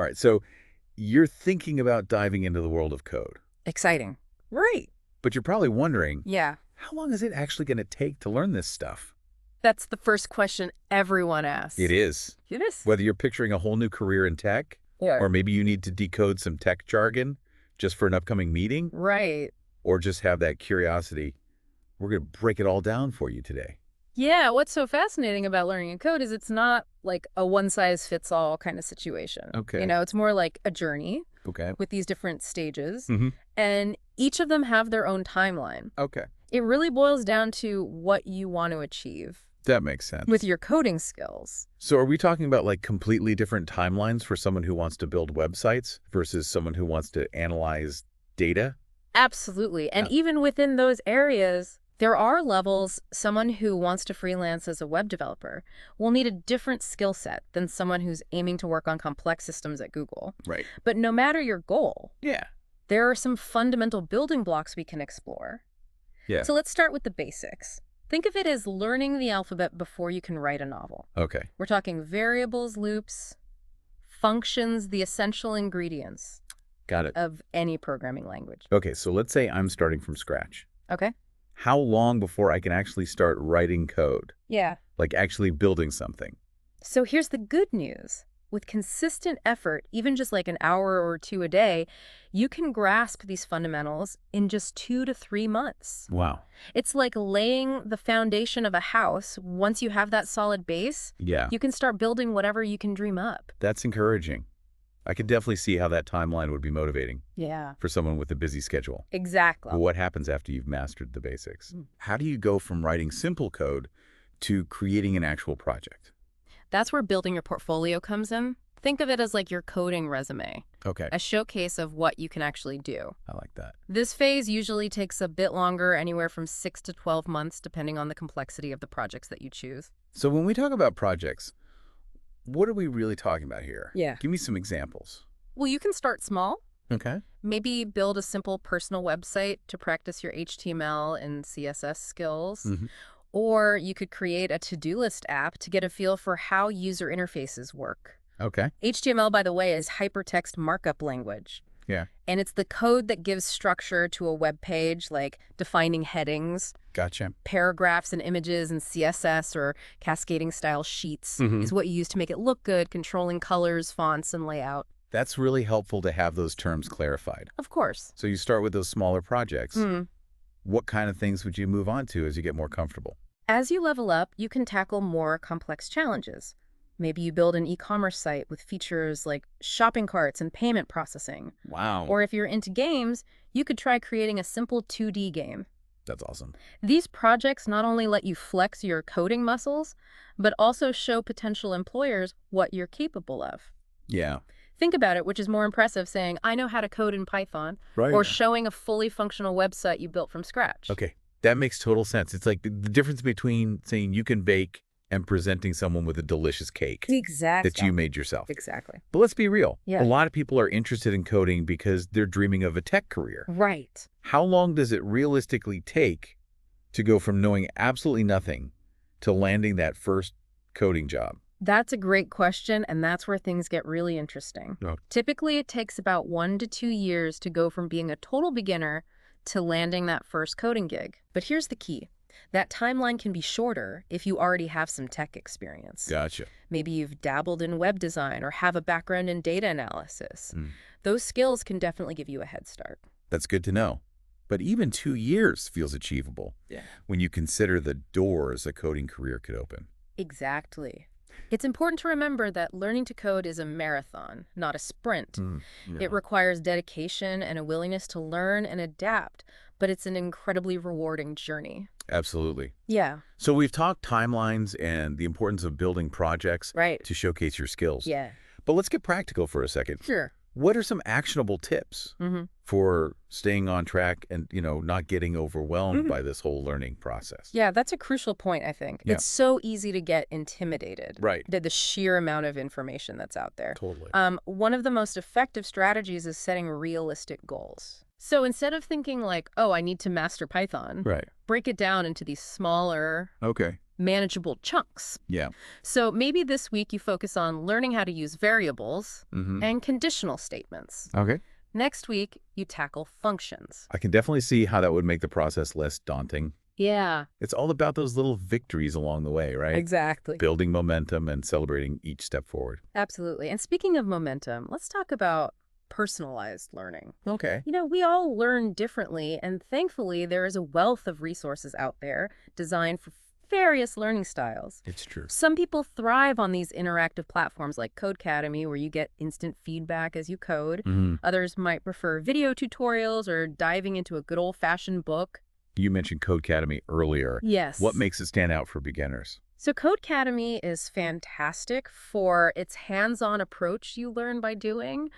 All right, so you're thinking about diving into the world of code, Exciting. Right. but you're probably wondering, Yeah. how long is it actually going to take to learn this stuff? That's the first question everyone asks. It is. It is. Whether you're picturing a whole new career in tech, Yeah. or maybe you need to decode some tech jargon just for an upcoming meeting, Right. or just have that curiosity, we're going to break it all down for you today. Yeah, what's so fascinating about learning a code is it's not like a one-size-fits-all kind of situation. Okay. You know, it's more like a journey Okay. with these different stages, Mm-hmm. and each of them have their own timeline. Okay. It really boils down to what you want to achieve That makes sense. with your coding skills. So are we talking about like completely different timelines for someone who wants to build websites versus someone who wants to analyze data? Absolutely. And Yeah. even within those areas, there are levels. Someone who wants to freelance as a web developer will need a different skill set than someone who's aiming to work on complex systems at Google. Right. But no matter your goal, Yeah. there are some fundamental building blocks we can explore. Yeah. So let's start with the basics. Think of it as learning the alphabet before you can write a novel. Okay. We're talking variables, loops, functions, the essential ingredients Got it. of any programming language. Okay, so let's say I'm starting from scratch. Okay? How long before I can actually start writing code? Yeah. Like actually building something? So here's the good news. With consistent effort, even just like an hour or two a day, you can grasp these fundamentals in just 2 to 3 months. Wow. It's like laying the foundation of a house. Once you have that solid base, Yeah, you can start building whatever you can dream up. that's encouraging. I could definitely see how that timeline would be motivating Yeah. for someone with a busy schedule. Exactly. But what happens after you've mastered the basics? Mm. How do you go from writing simple code to creating an actual project? That's where building your portfolio comes in. Think of it as like your coding resume, Okay, a showcase of what you can actually do. I like that. This phase usually takes a bit longer, anywhere from 6 to 12 months, depending on the complexity of the projects that you choose. So when we talk about projects, what are we really talking about here? Yeah. Give me some examples. Well, you can start small. Okay. Maybe build a simple personal website to practice your HTML and CSS skills. Mhm. Or you could create a to-do list app to get a feel for how user interfaces work. Okay. HTML, by the way, is hypertext markup language. Yeah. And it's the code that gives structure to a web page, like defining headings, Gotcha. paragraphs and images, and CSS or cascading style sheets Mhm. is what you use to make it look good, controlling colors, fonts, and layout. That's really helpful to have those terms clarified. Of course. So you start with those smaller projects. Mm. What kind of things would you move on to as you get more comfortable? As you level up, you can tackle more complex challenges. Maybe you build an e-commerce site with features like shopping carts and payment processing. Wow. Or if you're into games, you could try creating a simple 2D game. That's awesome. These projects not only let you flex your coding muscles, but also show potential employers what you're capable of. Yeah. Think about it, which is more impressive, saying, I know how to code in Python, Right. or showing a fully functional website you built from scratch. Okay. That makes total sense. It's like the difference between saying you can bake and presenting someone with a delicious cake Exactly. that you made yourself. Exactly. But let's be real. Yeah. A lot of people are interested in coding because they're dreaming of a tech career. Right. How long does it realistically take to go from knowing absolutely nothing to landing that first coding job? That's a great question, and that's where things get really interesting. Oh. Typically, it takes about 1 to 2 years to go from being a total beginner to landing that first coding gig. But here's the key. That timeline can be shorter if you already have some tech experience. Gotcha. Maybe you've dabbled in web design or have a background in data analysis. Mm. Those skills can definitely give you a head start. That's good to know. But even 2 years feels achievable when you consider the doors a coding career could open. Exactly. It's important to remember that learning to code is a marathon, not a sprint. It requires dedication and a willingness to learn and adapt, but it's an incredibly rewarding journey. Absolutely. Yeah. So we've talked timelines and the importance of building projects Right. to showcase your skills. Yeah. But let's get practical for a second. Sure. What are some actionable tips for staying on track and, not getting overwhelmed by this whole learning process? Yeah, that's a crucial point, I think. Yeah. It's so easy to get intimidated. Right. The sheer amount of information that's out there. Totally. One of the most effective strategies is setting realistic goals. So instead of thinking like, oh, I need to master Python, Right. break it down into these smaller, Okay. manageable chunks. Yeah. So maybe this week you focus on learning how to use variables and conditional statements. Okay. Next week, you tackle functions. I can definitely see how that would make the process less daunting. Yeah, It's all about those little victories along the way, right? exactly. Building momentum and celebrating each step forward. Absolutely. And speaking of momentum, let's talk about personalized learning. Okay. We all learn differently, and thankfully, there is a wealth of resources out there designed for various learning styles. It's true. Some people thrive on these interactive platforms like Codecademy, where you get instant feedback as you code. Others might prefer video tutorials or diving into a good old-fashioned book. You mentioned Codecademy earlier. Yes. What makes it stand out for beginners? So Codecademy is fantastic for its hands-on approach you learn by doing,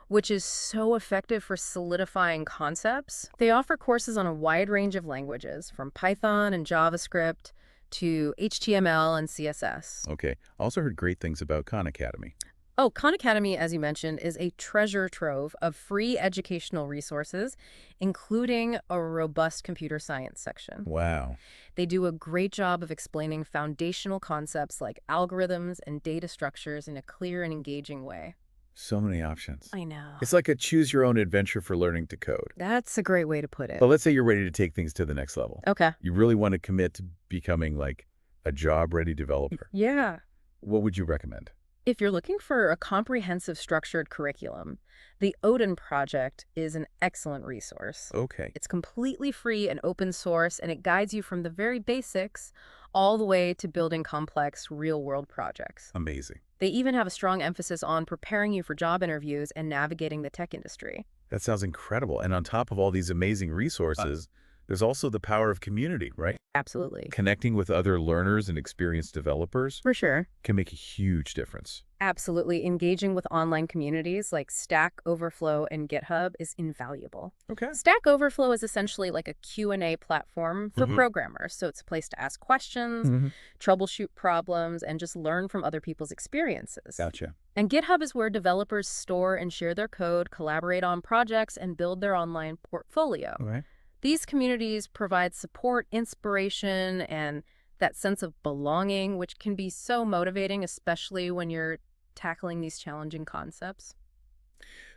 which is so effective for solidifying concepts. They offer courses on a wide range of languages, from Python and JavaScript to HTML and CSS. Okay. I also heard great things about Khan Academy. Oh, Khan Academy, as you mentioned, is a treasure trove of free educational resources, including a robust computer science section. Wow. They do a great job of explaining foundational concepts like algorithms and data structures in a clear and engaging way. So many options. I know. It's like a choose-your-own-adventure for learning to code. That's a great way to put it. But let's say you're ready to take things to the next level. Okay. You really want to commit to becoming like a job-ready developer. Yeah. What would you recommend? If you're looking for a comprehensive structured curriculum, the Odin Project is an excellent resource. Okay. It's completely free and open source, and it guides you from the very basics all the way to building complex real-world projects. Amazing. They even have a strong emphasis on preparing you for job interviews and navigating the tech industry. That sounds incredible. And on top of all these amazing resources, there's also the power of community, right? Absolutely. Connecting with other learners and experienced developers For sure. can make a huge difference. Absolutely. Engaging with online communities like Stack Overflow and GitHub is invaluable. Okay. Stack Overflow is essentially like a Q&A platform for programmers. So it's a place to ask questions, troubleshoot problems, and just learn from other people's experiences. Gotcha. And GitHub is where developers store and share their code, collaborate on projects, and build their online portfolio. Okay. These communities provide support, inspiration, and that sense of belonging, which can be so motivating, especially when you're tackling these challenging concepts.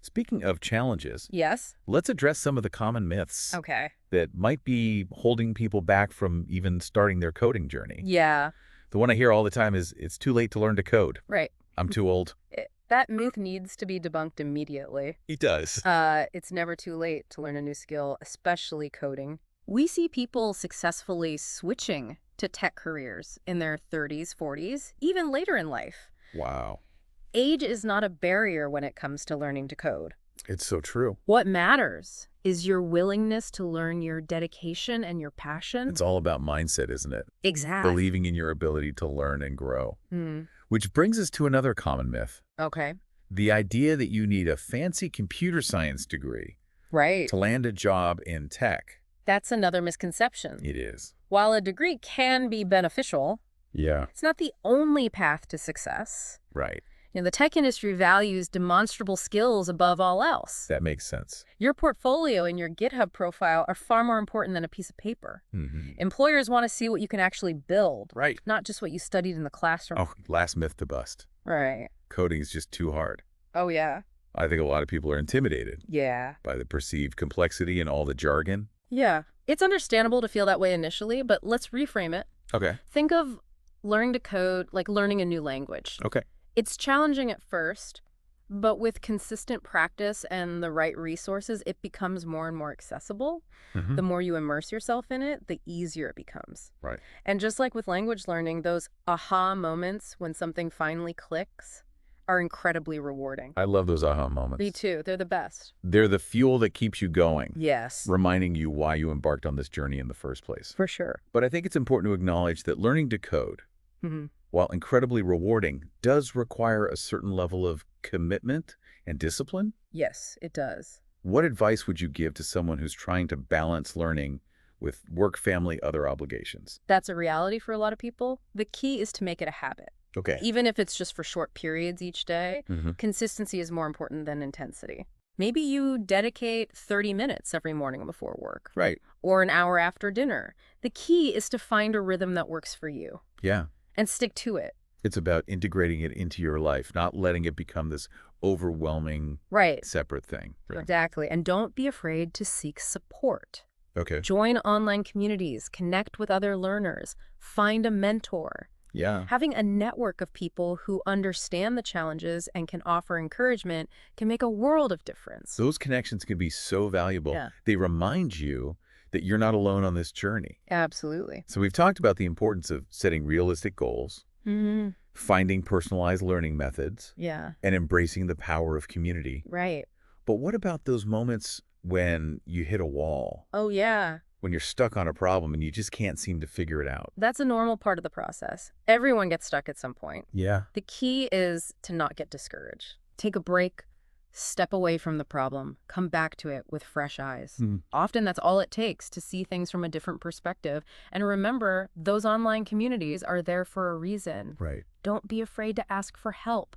Speaking of challenges, Yes? let's address some of the common myths Okay. that might be holding people back from even starting their coding journey. Yeah, The one I hear all the time is, it's too late to learn to code. right. I'm too old. That myth needs to be debunked immediately. He does. It's never too late to learn a new skill, especially coding. We see people successfully switching to tech careers in their 30s, 40s, even later in life. Wow. Age is not a barrier when it comes to learning to code. It's so true. What matters is your willingness to learn, your dedication, and your passion. It's all about mindset, isn't it? Exactly. Believing in your ability to learn and grow. Hmm. Which brings us to another common myth. Okay. The idea that you need a fancy computer science degree Right. to land a job in tech. That's another misconception. It is. While a degree can be beneficial, Yeah. it's not the only path to success. Right. The tech industry values demonstrable skills above all else. That makes sense. Your portfolio and your GitHub profile are far more important than a piece of paper. Employers want to see what you can actually build, Right. not just what you studied in the classroom. Oh, last myth to bust. Right. Coding is just too hard. Oh, yeah. I think a lot of people are intimidated Yeah. by the perceived complexity and all the jargon. Yeah. It's understandable to feel that way initially, but let's reframe it. Okay. Think of learning to code like learning a new language. Okay. It's challenging at first, but with consistent practice and the right resources, it becomes more and more accessible. The more you immerse yourself in it, the easier it becomes. Right. And just like with language learning, those aha moments when something finally clicks are incredibly rewarding. I love those aha moments. Me too. They're the best. They're the fuel that keeps you going, Yes, reminding you why you embarked on this journey in the first place. for sure. But I think it's important to acknowledge that learning to code, while incredibly rewarding, does require a certain level of commitment and discipline. Yes, it does. What advice would you give to someone who's trying to balance learning with work, family, other obligations? That's a reality for a lot of people. The key is to make it a habit. Okay. Even if it's just for short periods each day, consistency is more important than intensity. Maybe you dedicate 30 minutes every morning before work Right. or an hour after dinner. The key is to find a rhythm that works for you Yeah. and stick to it. It's about integrating it into your life, not letting it become this overwhelming, Right. separate thing. Right. Exactly. And don't be afraid to seek support. Okay. Join online communities, connect with other learners, find a mentor. Yeah. Having a network of people who understand the challenges and can offer encouragement can make a world of difference. Those connections can be so valuable. Yeah. They remind you that you're not alone on this journey. Absolutely. So we've talked about the importance of setting realistic goals, Mm-hmm. finding personalized learning methods, Yeah. and embracing the power of community. Right. But what about those moments when you hit a wall, Oh, yeah. when you're stuck on a problem and you just can't seem to figure it out? That's a normal part of the process. Everyone gets stuck at some point. Yeah. The key is to not get discouraged. Take a break, step away from the problem, come back to it with fresh eyes. Often that's all it takes to see things from a different perspective. And remember, those online communities are there for a reason. Right. Don't be afraid to ask for help.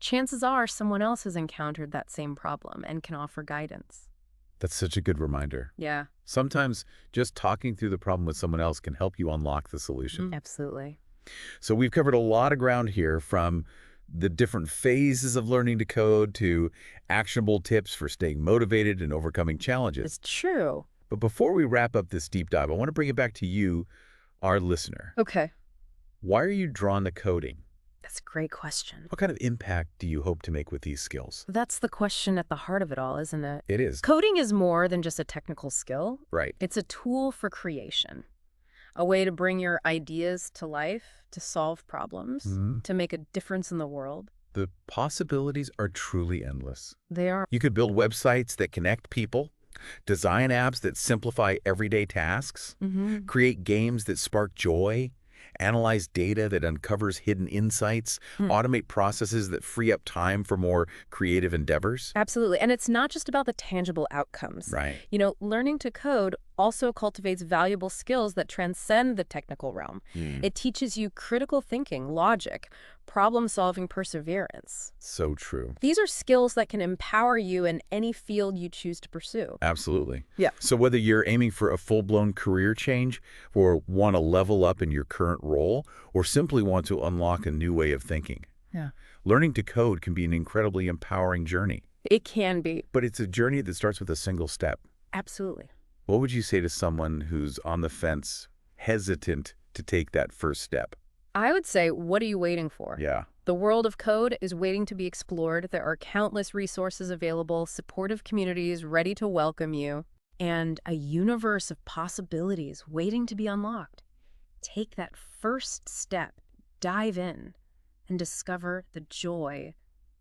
Chances are someone else has encountered that same problem and can offer guidance. That's such a good reminder. Yeah. Sometimes just talking through the problem with someone else can help you unlock the solution. Absolutely. So we've covered a lot of ground here, from the different phases of learning to code to actionable tips for staying motivated and overcoming challenges. It's true. But before we wrap up this deep dive, I want to bring it back to you, our listener. Okay. Why are you drawn to coding? That's a great question. What kind of impact do you hope to make with these skills? That's the question at the heart of it all, isn't it? It is. Coding is more than just a technical skill. Right. It's a tool for creation, a way to bring your ideas to life, to solve problems, to make a difference in the world. The possibilities are truly endless. They are. You could build websites that connect people, design apps that simplify everyday tasks, create games that spark joy, analyze data that uncovers hidden insights, automate processes that free up time for more creative endeavors. Absolutely. And it's not just about the tangible outcomes. Right. You know, learning to code also cultivates valuable skills that transcend the technical realm. It teaches you critical thinking, logic, problem-solving perseverance. So true. These are skills that can empower you in any field you choose to pursue. Absolutely. Yeah. So whether you're aiming for a full-blown career change, or want to level up in your current role, or simply want to unlock a new way of thinking, learning to code can be an incredibly empowering journey. It can be. But it's a journey that starts with a single step. Absolutely. What would you say to someone who's on the fence, hesitant to take that first step? I would say, what are you waiting for? Yeah. The world of code is waiting to be explored. There are countless resources available, supportive communities ready to welcome you, and a universe of possibilities waiting to be unlocked. Take that first step, dive in, and discover the joy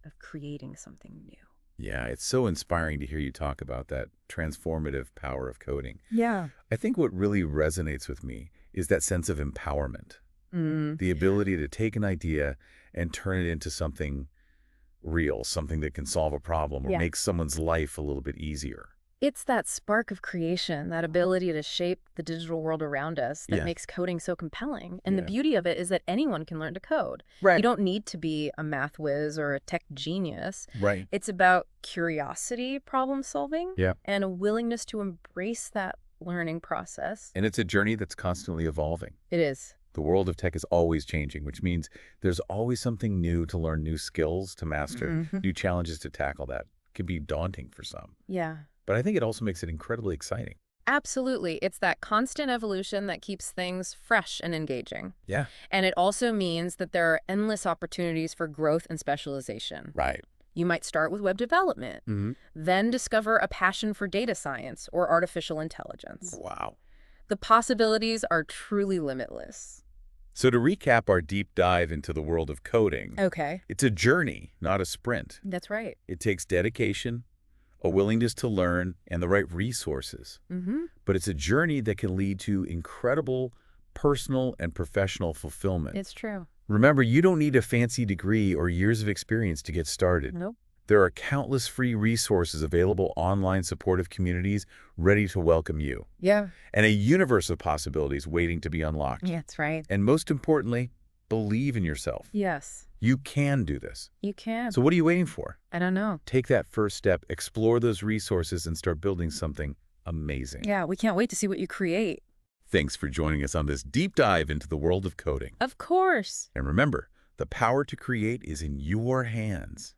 of creating something new. Yeah, it's so inspiring to hear you talk about that transformative power of coding. Yeah. I think what really resonates with me is that sense of empowerment. The ability to take an idea and turn it into something real, something that can solve a problem or make someone's life a little bit easier. It's that spark of creation, that ability to shape the digital world around us that makes coding so compelling. And the beauty of it is that anyone can learn to code. Right. You don't need to be a math whiz or a tech genius. Right. It's about curiosity, problem solving, Yeah. and a willingness to embrace that learning process. And it's a journey that's constantly evolving. It is. The world of tech is always changing, which means there's always something new to learn, new skills to master, new challenges to tackle. That can be daunting for some. Yeah. But I think it also makes it incredibly exciting. Absolutely. It's that constant evolution that keeps things fresh and engaging. Yeah. And it also means that there are endless opportunities for growth and specialization. Right. You might start with web development, then discover a passion for data science or artificial intelligence. Wow. The possibilities are truly limitless. So to recap our deep dive into the world of coding, Okay. it's a journey, not a sprint. That's right. It takes dedication, a willingness to learn, and the right resources. But it's a journey that can lead to incredible personal and professional fulfillment. It's true. Remember, you don't need a fancy degree or years of experience to get started. Nope. There are countless free resources available, online supportive communities ready to welcome you, Yeah. and a universe of possibilities waiting to be unlocked. That's right. And most importantly, believe in yourself. Yes. You can do this. You can. So what are you waiting for? I don't know. Take that first step, explore those resources, and start building something amazing. Yeah, we can't wait to see what you create. Thanks for joining us on this deep dive into the world of coding. Of course. And remember, the power to create is in your hands.